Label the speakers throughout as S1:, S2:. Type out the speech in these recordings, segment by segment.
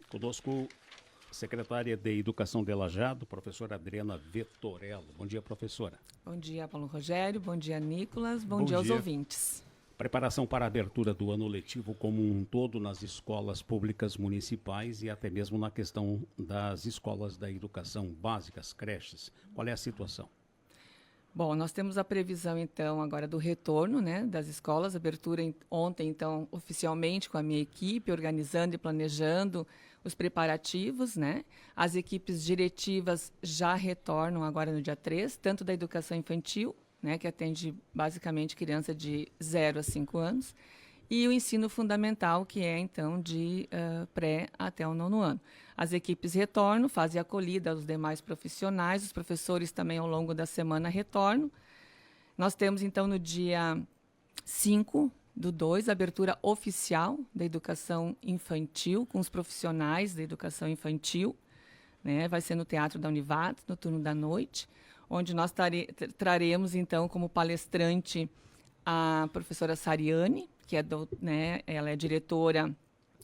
S1: Conosco, secretária de Educação de Lajeado, professora Adriana Vettorello. Bom dia, professora.
S2: Bom dia, Paulo Rogério. Bom dia, Nicolas. Bom
S3: Bom
S2: dia aos
S3: dia.
S2: ouvintes.
S1: Preparação para a abertura do ano letivo como um todo nas escolas públicas municipais e até mesmo na questão das escolas da educação básicas, creches. Qual é a situação?
S2: Bom, nós temos a previsão, então, agora do retorno, né, das escolas. Abertura ontem, então, oficialmente com a minha equipe, organizando e planejando os preparativos, né? As equipes diretivas já retornam agora no dia 3, tanto da educação infantil, né, que atende basicamente criança de 0 a 5 anos, e o ensino fundamental, que é, então, de pré até o 9º ano. As equipes retornam, fazem acolhida aos demais profissionais, os professores também, ao longo da semana, retornam. Nós temos, então, no dia 5/2, a abertura oficial da educação infantil, com os profissionais da educação infantil, né? Vai ser no Teatro da Univates, no turno da noite, onde nós traremos, então, como palestrante a professora Sariane, que é ela é diretora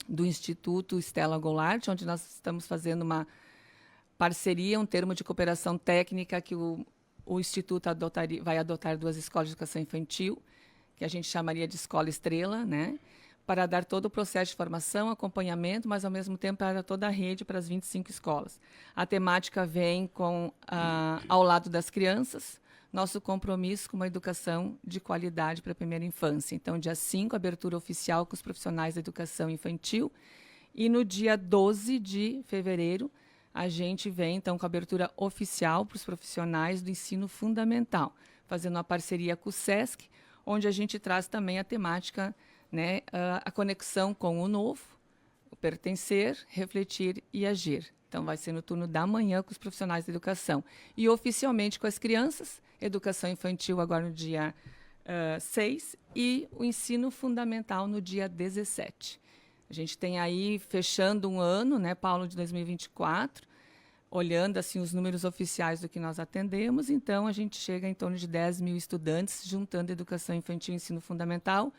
S2: do Instituto Stella Goulart, onde nós estamos fazendo uma parceria, um termo de cooperação técnica que o Instituto vai adotar 2 escolas de educação infantil, que a gente chamaria de Escola Estrela, né? Para dar todo o processo de formação, acompanhamento, mas, ao mesmo tempo, para toda a rede, para as 25 escolas. A temática vem ao lado das crianças, nosso compromisso com uma educação de qualidade para a primeira infância. Então, dia 5, abertura oficial com os profissionais da educação infantil. E no dia 12 de fevereiro, a gente vem, então, com a abertura oficial para os profissionais do ensino fundamental, fazendo uma parceria com o SESC, onde a gente traz também a temática, né, a conexão com o novo, o pertencer, refletir e agir. Então, vai ser no turno da manhã com os profissionais da educação. E, oficialmente, com as crianças, educação infantil agora no dia 6 e o ensino fundamental no dia 17. A gente tem aí, fechando um ano, né, Paulo, de 2024, olhando assim os números oficiais do que nós atendemos, então a gente chega em torno de 10 mil estudantes, juntando educação infantil e ensino fundamental.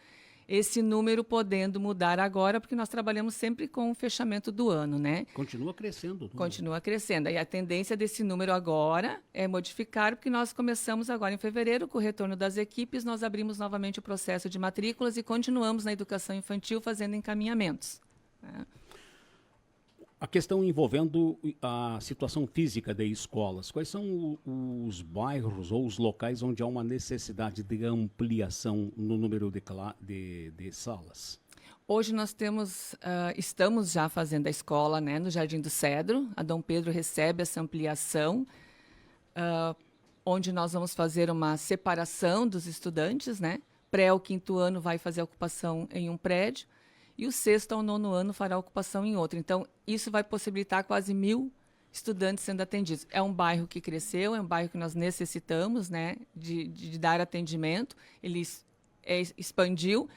S2: Esse número podendo mudar agora, porque nós trabalhamos sempre com o fechamento do ano, né?
S1: Continua crescendo.
S2: Continua crescendo. E a tendência desse número agora é modificar, porque nós começamos agora em fevereiro, com o retorno das equipes, nós abrimos novamente o processo de matrículas e continuamos na educação infantil fazendo encaminhamentos, né?
S1: A questão envolvendo a situação física de escolas, quais são os bairros ou os locais onde há uma necessidade de ampliação no número de salas?
S2: Hoje nós estamos já fazendo a escola, né, no Jardim do Cedro. A Dom Pedro recebe essa ampliação, onde nós vamos fazer uma separação dos estudantes, né? Pré ao 5º ano vai fazer a ocupação em um prédio, e o 6º ao 9º ano fará ocupação em outro. Então, isso vai possibilitar quase 1.000 estudantes sendo atendidos. É um bairro que cresceu, é um bairro que nós necessitamos, né, de dar atendimento. Ele expandiu.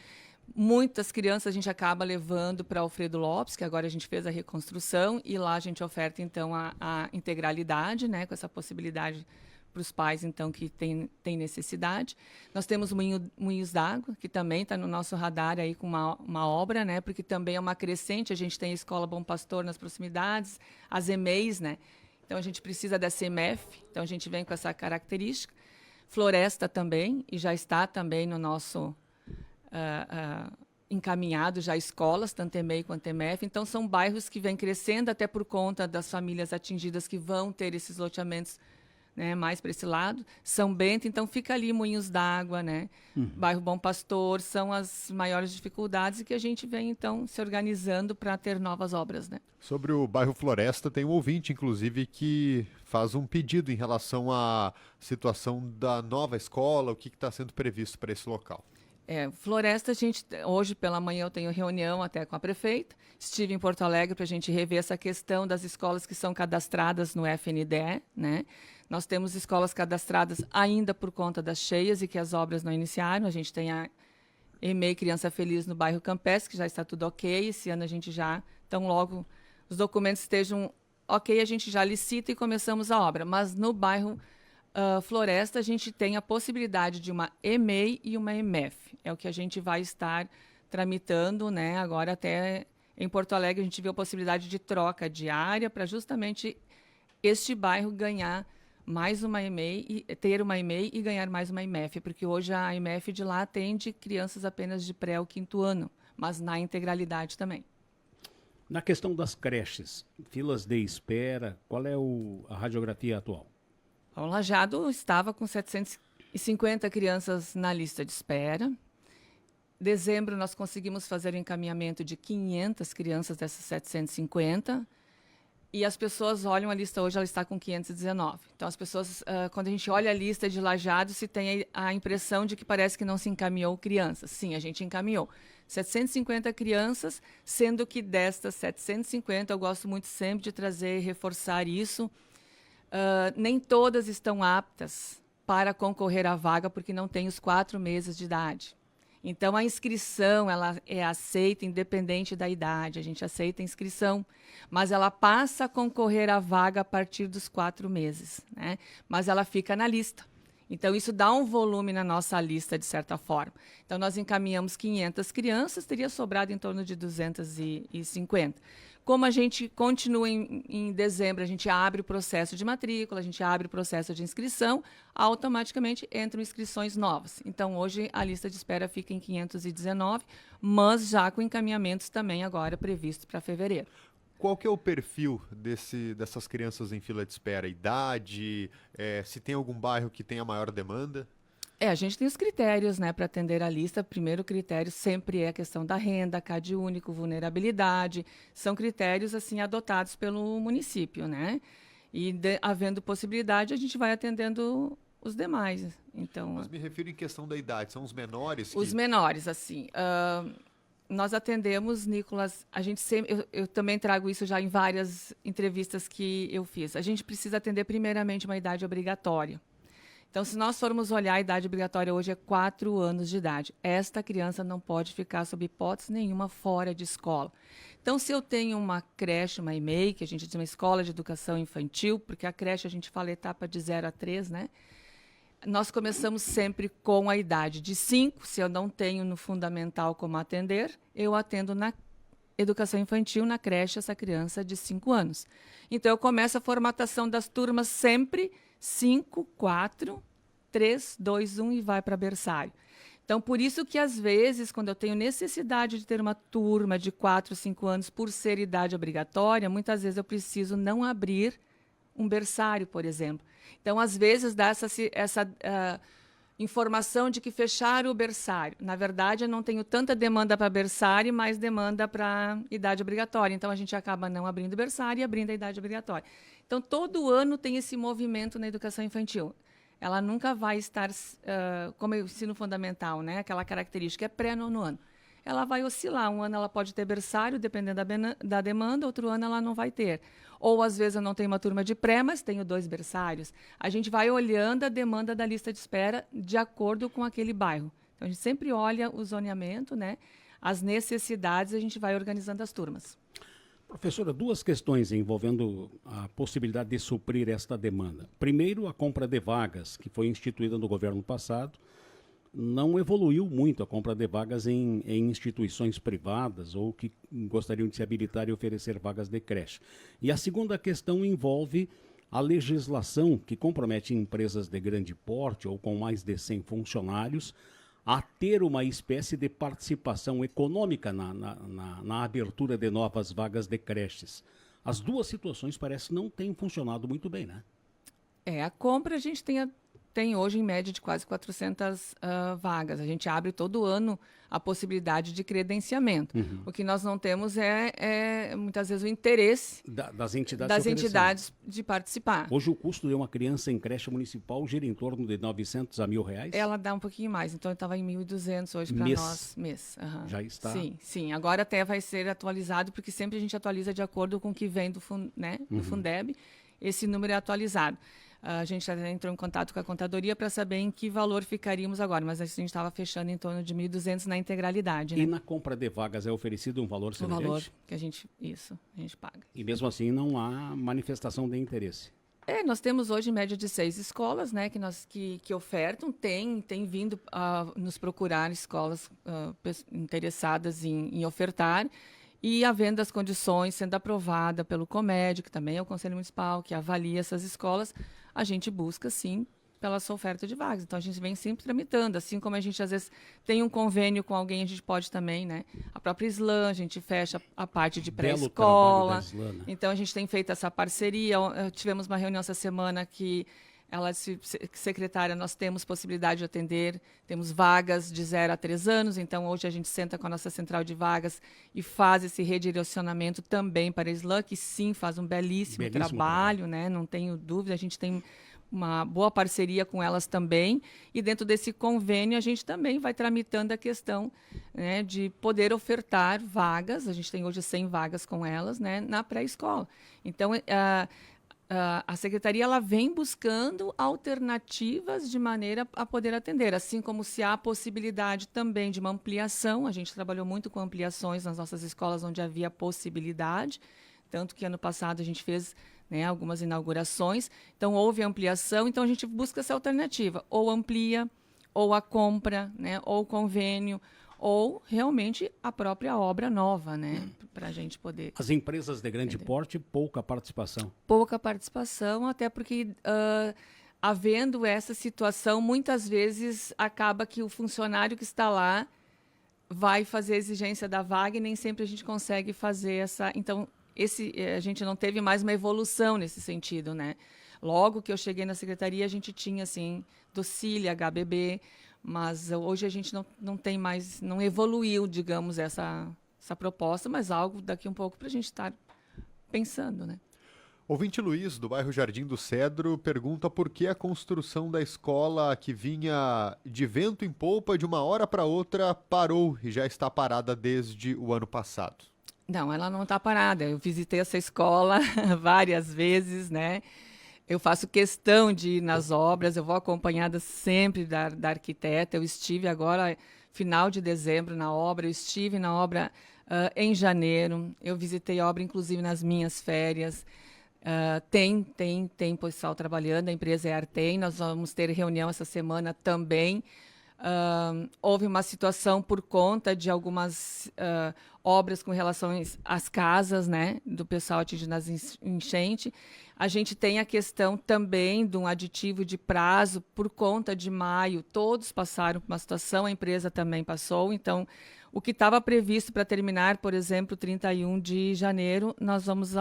S2: Muitas crianças a gente acaba levando para Alfredo Lopes, que agora a gente fez a reconstrução, e lá a gente oferta, então, a integralidade, né, com essa possibilidade para os pais, então, que tem necessidade. Nós temos o Moinhos d'Água, que também está no nosso radar aí com uma obra, né, porque também é uma crescente. A gente tem a Escola Bom Pastor nas proximidades, as EMEIs, né? Então, a gente precisa dessa EMF, então a gente vem com essa característica. Floresta também, e já está também no nosso encaminhado já escolas, tanto EMEI quanto EMF. Então, são bairros que vêm crescendo, até por conta das famílias atingidas que vão ter esses loteamentos, né, mais para esse lado. São Bento, então fica ali Moinhos d'Água, né? Bairro Bom Pastor, são as maiores dificuldades, e que a gente vem, então, se organizando para ter novas obras, né?
S3: Sobre o bairro Floresta, tem um ouvinte, inclusive, que faz um pedido em relação à situação da nova escola, o que está sendo previsto para esse local.
S2: Floresta, hoje pela manhã eu tenho reunião até com a prefeita. Estive em Porto Alegre para a gente rever essa questão das escolas que são cadastradas no FNDE, né? Nós temos escolas cadastradas ainda por conta das cheias e que as obras não iniciaram. A gente tem a EMEI Criança Feliz no bairro Campestre, que já está tudo ok. Esse ano a gente já, tão logo os documentos estejam ok, a gente já licita e começamos a obra. Mas no bairro Floresta, a gente tem a possibilidade de uma EMEI e uma EMF. É o que a gente vai estar tramitando, né, agora até Em Porto Alegre, a gente viu a possibilidade de troca de área para justamente este bairro ganhar mais uma EMEI, ter uma EMEI e ganhar mais uma IMEF, porque hoje a IMEF de lá atende crianças apenas de pré ao 5º ano, mas na integralidade também.
S1: Na questão das creches, filas de espera, qual é a radiografia atual?
S2: O Lajeado estava com 750 crianças na lista de espera. Dezembro, nós conseguimos fazer o encaminhamento de 500 crianças dessas 750. E as pessoas olham a lista hoje, ela está com 519. Então, as pessoas, quando a gente olha a lista de Lajeado, se tem a impressão de que parece que não se encaminhou crianças. Sim, a gente encaminhou 750 crianças, sendo que destas 750, eu gosto muito sempre de trazer e reforçar isso, nem todas estão aptas para concorrer à vaga, porque não têm os 4 meses de idade. Então, a inscrição ela é aceita independente da idade. A gente aceita a inscrição, mas ela passa a concorrer à vaga a partir dos 4 meses, né? Mas ela fica na lista. Então, isso dá um volume na nossa lista, de certa forma. Então, nós encaminhamos 500 crianças, teria sobrado em torno de 250. Como a gente continua em dezembro, a gente abre o processo de matrícula, a gente abre o processo de inscrição, automaticamente entram inscrições novas. Então, hoje, a lista de espera fica em 519, mas já com encaminhamentos também agora previstos para fevereiro.
S3: Qual que é o perfil dessas crianças em fila de espera? Idade? Se tem algum bairro que tenha maior demanda?
S2: A gente tem os critérios, né, para atender a lista. O primeiro critério sempre é a questão da renda, CAD único, vulnerabilidade. São critérios assim adotados pelo município, né? E havendo possibilidade, a gente vai atendendo os demais. Então,
S3: mas me refiro em questão da idade, são os menores?
S2: Os menores, assim. Nós atendemos, Nicolas, a gente sempre, eu também trago isso já em várias entrevistas que eu fiz. A gente precisa atender primeiramente uma idade obrigatória. Então, se nós formos olhar, a idade obrigatória hoje é 4 anos de idade. Esta criança não pode ficar, sob hipótese nenhuma, fora de escola. Então, se eu tenho uma creche, uma EMEI, que a gente diz uma escola de educação infantil, porque a creche a gente fala etapa de 0 a 3, né? Nós começamos sempre com a idade de 5. Se eu não tenho no fundamental como atender, eu atendo na educação infantil, na creche, essa criança de 5 anos. Então, eu começo a formatação das turmas sempre 5, 4, 3, 2, 1 e vai para berçário. Então, por isso que, às vezes, quando eu tenho necessidade de ter uma turma de 4, 5 anos por ser idade obrigatória, muitas vezes eu preciso não abrir um berçário, por exemplo. Então, às vezes, dá essa informação de que fecharam o berçário. Na verdade, eu não tenho tanta demanda para berçário, mas demanda para idade obrigatória. Então, a gente acaba não abrindo berçário e abrindo a idade obrigatória. Então, todo ano tem esse movimento na educação infantil. Ela nunca vai estar como o ensino fundamental, né? Aquela característica é pré-nono ano. Ela vai oscilar. Um ano ela pode ter berçário, dependendo da demanda, outro ano ela não vai ter. Ou, às vezes, eu não tenho uma turma de pré, mas tenho 2 berçários. A gente vai olhando a demanda da lista de espera de acordo com aquele bairro. Então, a gente sempre olha o zoneamento, né? As necessidades, a gente vai organizando as turmas.
S1: Professora, 2 questões envolvendo a possibilidade de suprir esta demanda. Primeiro, a compra de vagas, que foi instituída no governo passado. Não evoluiu muito a compra de vagas em instituições privadas ou que gostariam de se habilitar e oferecer vagas de creche. E a segunda questão envolve a legislação que compromete empresas de grande porte ou com mais de 100 funcionários a ter uma espécie de participação econômica na abertura de novas vagas de creches. As 2 situações parecem não terem funcionado muito bem, né?
S2: A compra a gente tem hoje, em média, de quase 400 vagas. A gente abre todo ano a possibilidade de credenciamento. Uhum. O que nós não temos muitas vezes, o interesse
S1: das entidades
S2: de participar.
S1: Hoje, o custo de uma criança em creche municipal gira em torno de 900 a R$1.000?
S2: Ela dá um pouquinho mais. Então, estava em 1.200 hoje para nós. Mês. Uhum.
S1: Já está?
S2: Sim. Agora até vai ser atualizado, porque sempre a gente atualiza de acordo com o que vem do Fundeb. Esse número é atualizado. A gente já entrou em contato com a contadoria para saber em que valor ficaríamos agora, mas a gente estava fechando em torno de 1.200 na integralidade.
S1: E na compra de vagas é oferecido um valor semelhante?
S2: O valor que a gente paga.
S1: E mesmo assim não há manifestação de interesse?
S2: Nós temos hoje em média de 6 escolas, né, que ofertam, tem vindo nos procurar escolas interessadas em ofertar. e havendo as condições, sendo aprovada pelo COMED, que também é o Conselho Municipal, que avalia essas escolas, a gente busca, sim, pela sua oferta de vagas. Então, a gente vem sempre tramitando, assim como a gente, às vezes, tem um convênio com alguém, a gente pode também, né? A própria Slam, a gente fecha a parte de
S1: Belo
S2: pré-escola.
S1: trabalho da Slam, né?
S2: Então, a gente tem feito essa parceria. Tivemos uma reunião essa semana que ela disse, secretária, nós temos possibilidade de atender, temos vagas de 0 a 3 anos, então hoje a gente senta com a nossa central de vagas e faz esse redirecionamento também para a Slam, que sim, faz um belíssimo trabalho, né? Não tenho dúvida, a gente tem uma boa parceria com elas também, e dentro desse convênio a gente também vai tramitando a questão, né, de poder ofertar vagas, a gente tem hoje 100 vagas com elas, né, na pré-escola. Então, a secretaria ela vem buscando alternativas de maneira a poder atender, assim como se há a possibilidade também de uma ampliação, a gente trabalhou muito com ampliações nas nossas escolas onde havia possibilidade, tanto que ano passado a gente fez, né, algumas inaugurações, então houve ampliação, então a gente busca essa alternativa, ou amplia, ou a compra, né, ou o convênio, ou realmente a própria obra nova, né, para a gente poder...
S1: As empresas de grande porte, pouca participação.
S2: Pouca participação, até porque havendo essa situação, muitas vezes acaba que o funcionário que está lá vai fazer a exigência da vaga e nem sempre a gente consegue fazer essa... Então, a gente não teve mais uma evolução nesse sentido, né? Logo que eu cheguei na secretaria, a gente tinha, assim, docília, HBB, mas hoje a gente não tem mais, não evoluiu, digamos, essa proposta, mas algo daqui um pouco para a gente estar pensando, né?
S3: Ouvinte Luiz, do bairro Jardim do Cedro, pergunta por que a construção da escola que vinha de vento em polpa de uma hora para outra parou e já está parada desde o ano passado.
S2: Não, ela não está parada. Eu visitei essa escola várias vezes, né? Eu faço questão de ir nas obras, eu vou acompanhada sempre da arquiteta. Eu estive agora, final de dezembro, na obra, eu estive na obra em janeiro, eu visitei a obra, inclusive, nas minhas férias. Tem pessoal trabalhando, a empresa é Artem, nós vamos ter reunião essa semana também. Houve uma situação por conta de algumas obras com relação às casas, né, do pessoal atingido nas enchentes. A gente tem a questão também de um aditivo de prazo por conta de maio. Todos passaram por uma situação, a empresa também passou. Então, o que estava previsto para terminar, por exemplo, 31 de janeiro, nós vamos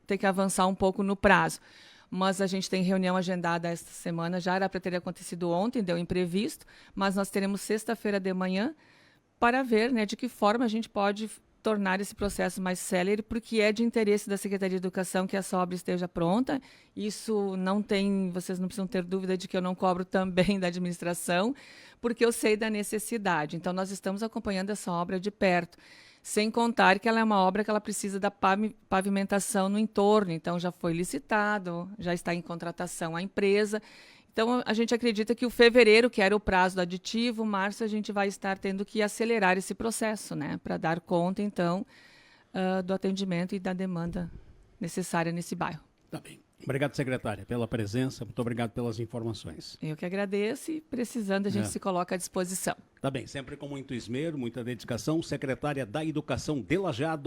S2: ter que avançar um pouco no prazo. Mas a gente tem reunião agendada esta semana, já era para ter acontecido ontem, deu imprevisto, mas nós teremos sexta-feira de manhã para ver, né, de que forma a gente pode tornar esse processo mais célere, porque é de interesse da Secretaria de Educação que essa obra esteja pronta. Isso vocês não precisam ter dúvida de que eu não cobro também da administração, porque eu sei da necessidade. Então, nós estamos acompanhando essa obra de perto. Sem contar que ela é uma obra que ela precisa da pavimentação no entorno. Então, já foi licitado, já está em contratação a empresa. Então, a gente acredita que o fevereiro, que era o prazo do aditivo, março, a gente vai estar tendo que acelerar esse processo, né? Para dar conta, então, do atendimento e da demanda necessária nesse bairro.
S1: Tá bem. Obrigado, secretária, pela presença. Muito obrigado pelas informações.
S2: Eu que agradeço e, precisando, a gente se coloca à disposição.
S1: Tá bem, sempre com muito esmero, muita dedicação. Secretária da Educação de Lajeado,